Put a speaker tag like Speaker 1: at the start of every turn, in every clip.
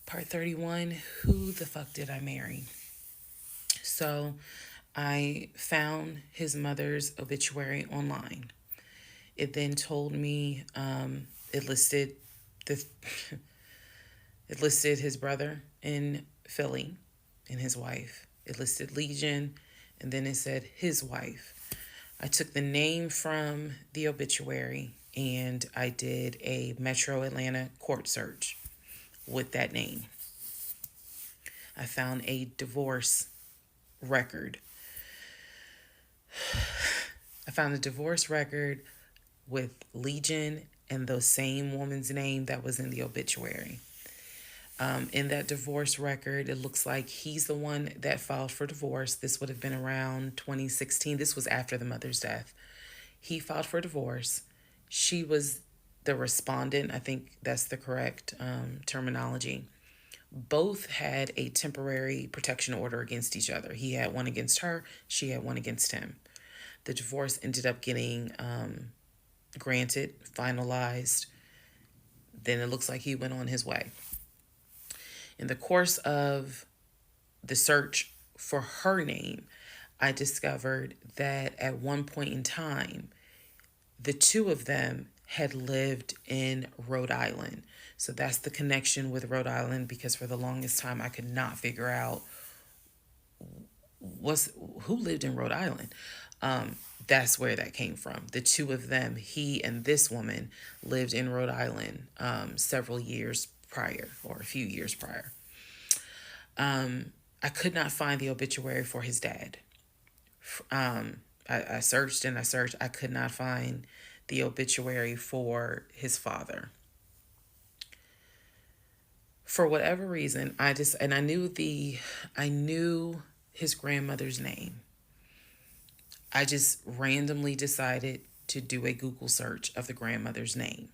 Speaker 1: Part 31. Who the fuck did I marry? So I found his mother's obituary online. It then told me it listed the it listed his brother in Philly and his wife. It listed Legion, and then it said his wife. I took the name from the obituary and I did a Metro Atlanta court search with that name. I found a divorce record. I found a divorce record with Legion and the same woman's name that was in the obituary. In that divorce record, it looks like he's the one that filed for divorce. This would have been around 2016. This was after the mother's death. He filed for divorce. She was the respondent. I think that's the correct terminology. Both had a temporary protection order against each other. He had one against her, she had one against him. The divorce ended up getting granted, finalized. Then it looks like he went on his way. In the course of the search for her name, I discovered that at one point in time, the two of them had lived in Rhode Island. So that's the connection with Rhode Island, because for the longest time I could not figure out who lived in Rhode Island. That's where that came from. The two of them, he and this woman, lived in Rhode Island several years prior, or a few years prior. I could not find the obituary for his dad. I searched and I searched. I could not find the obituary for his father. For whatever reason, I knew his grandmother's name. I just randomly decided to do a Google search of the grandmother's name.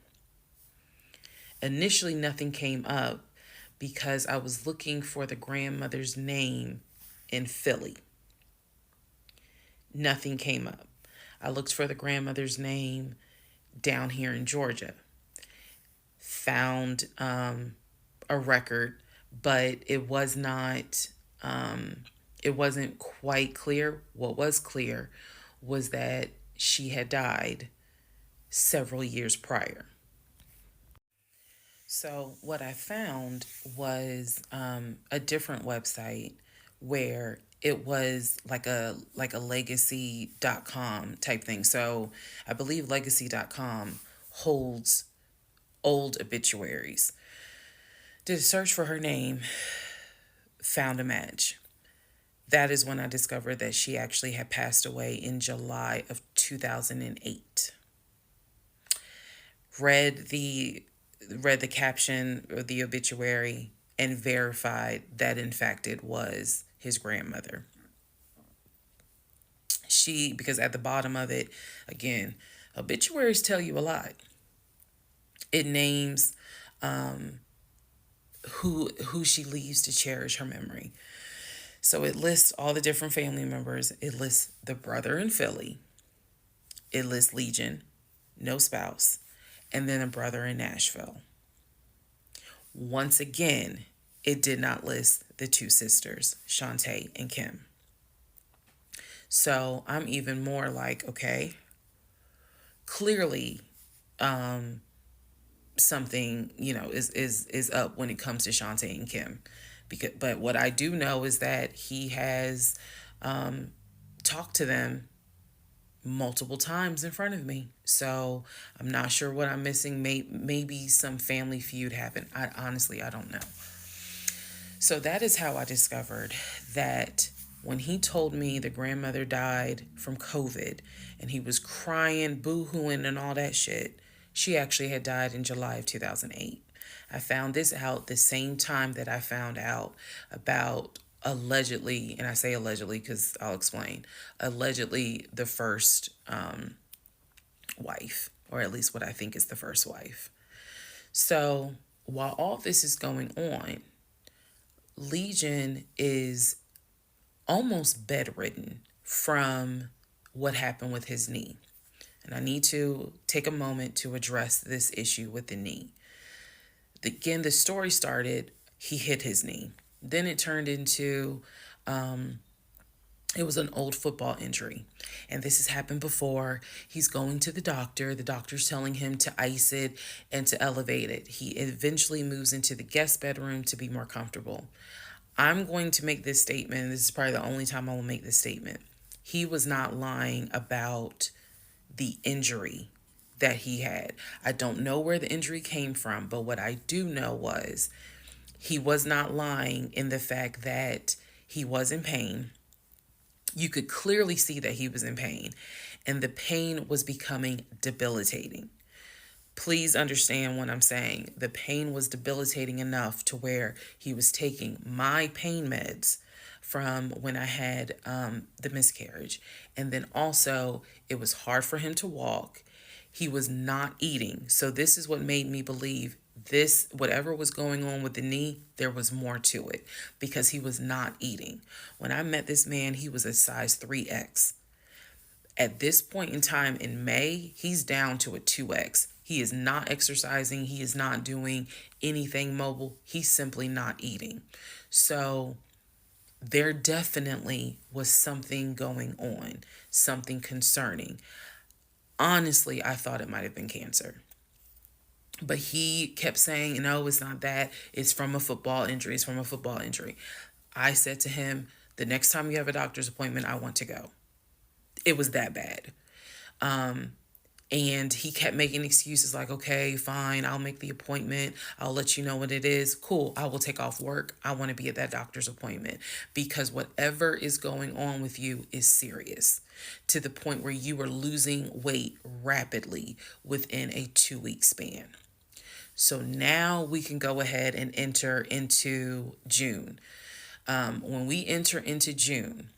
Speaker 1: Initially, nothing came up because I was looking for the grandmother's name in Philly. Nothing came up. I looked for the grandmother's name down here in Georgia. Found a record, but it wasn't quite clear. What was clear was that she had died several years prior. So what I found was a different website where it was like a legacy.com type thing. So I believe legacy.com holds old obituaries. Did a search for her name, found a match. That is when I discovered that she actually had passed away in July of 2008. Read the caption or the obituary and verified that in fact it was his grandmother. Because at the bottom of it, again, obituaries tell you a lot. It names who she leaves to cherish her memory. So it lists all the different family members. It lists the brother in Philly. It lists Legion, no spouse, and then a brother in Nashville. Once again, it did not list the two sisters, Shantae and Kim. So I'm even more like, okay, clearly something, is up when it comes to Shantae and Kim. But what I do know is that he has talked to them multiple times in front of me. So I'm not sure what I'm missing. Maybe some family feud happened. I don't know. So that is how I discovered that when he told me the grandmother died from COVID and he was crying, boo-hooing and all that shit, she actually had died in July of 2008. I found this out the same time that I found out about allegedly, and I say allegedly because I'll explain, allegedly the first wife, or at least what I think is the first wife. So while all this is going on, Legion is almost bedridden from what happened with his knee. And I need to take a moment to address this issue with the knee. Again, the story started, he hit his knee. Then it turned into it was an old football injury. And this has happened before. He's going to the doctor. The doctor's telling him to ice it and to elevate it. He eventually moves into the guest bedroom to be more comfortable. I'm going to make this statement. This is probably the only time I will make this statement. He was not lying about the injury that he had. I don't know where the injury came from, but what I do know was he was not lying in the fact that he was in pain. You could clearly see that he was in pain, and the pain was becoming debilitating. Please understand what I'm saying. The pain was debilitating enough to where he was taking my pain meds from when I had the miscarriage. And then also, it was hard for him to walk. He was not eating. So this is what made me believe this, whatever was going on with the knee, there was more to it because he was not eating. When I met this man, he was a size 3X. At this point in time in May, he's down to a 2X. He is not exercising. He is not doing anything mobile. He's simply not eating. So there definitely was something going on, something concerning. Honestly, I thought it might have been cancer. But he kept saying, no, it's not that. It's from a football injury. It's from a football injury. I said to him, the next time you have a doctor's appointment, I want to go. It was that bad. And he kept making excuses like, okay, fine, I'll make the appointment. I'll let you know what it is. Cool, I will take off work. I want to be at that doctor's appointment because whatever is going on with you is serious to the point where you are losing weight rapidly within a 2-week span. So now we can go ahead and enter into June. When we enter into June,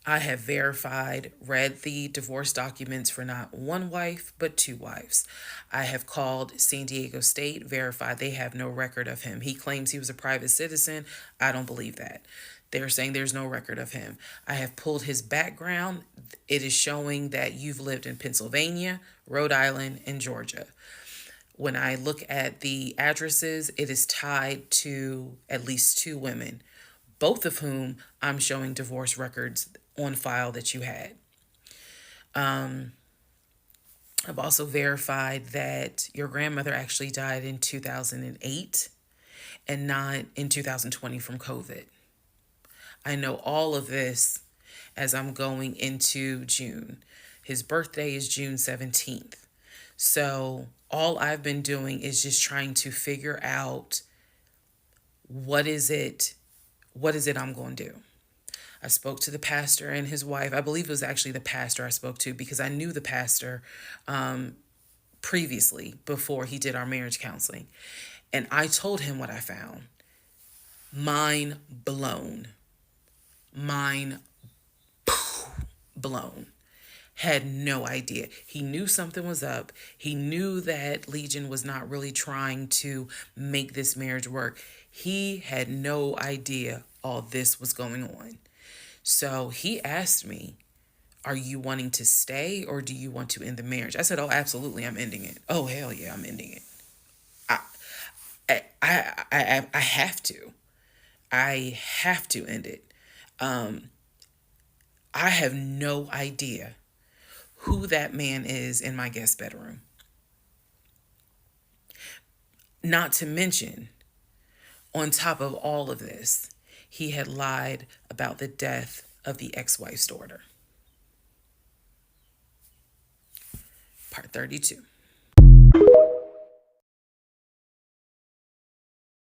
Speaker 1: I have verified, read the divorce documents for not one wife, but 2 wives. I have called San Diego State, verified they have no record of him. He claims he was a private citizen. I don't believe that. They're saying there's no record of him. I have pulled his background. It is showing that you've lived in Pennsylvania, Rhode Island, and Georgia. When I look at the addresses, it is tied to at least 2 women, both of whom I'm showing divorce records on file that you had. I've also verified that your grandmother actually died in 2008 and not in 2020 from COVID. I know all of this as I'm going into June. His birthday is June 17th. So all I've been doing is just trying to figure out what is it I'm going to do. I spoke to the pastor and his wife. I believe it was actually the pastor I spoke to because I knew the pastor previously before he did our marriage counseling. And I told him what I found. Mind blown. Mind blown. Had no idea. He knew something was up. He knew that Legion was not really trying to make this marriage work. He had no idea all this was going on. So he asked me, are you wanting to stay or do you want to end the marriage? I said, oh, absolutely, I'm ending it. Oh, hell yeah, I'm ending it. I have to. I have to end it. I have no idea who that man is in my guest bedroom. Not to mention, on top of all of this, he had lied about the death of the ex-wife's daughter. Part 32.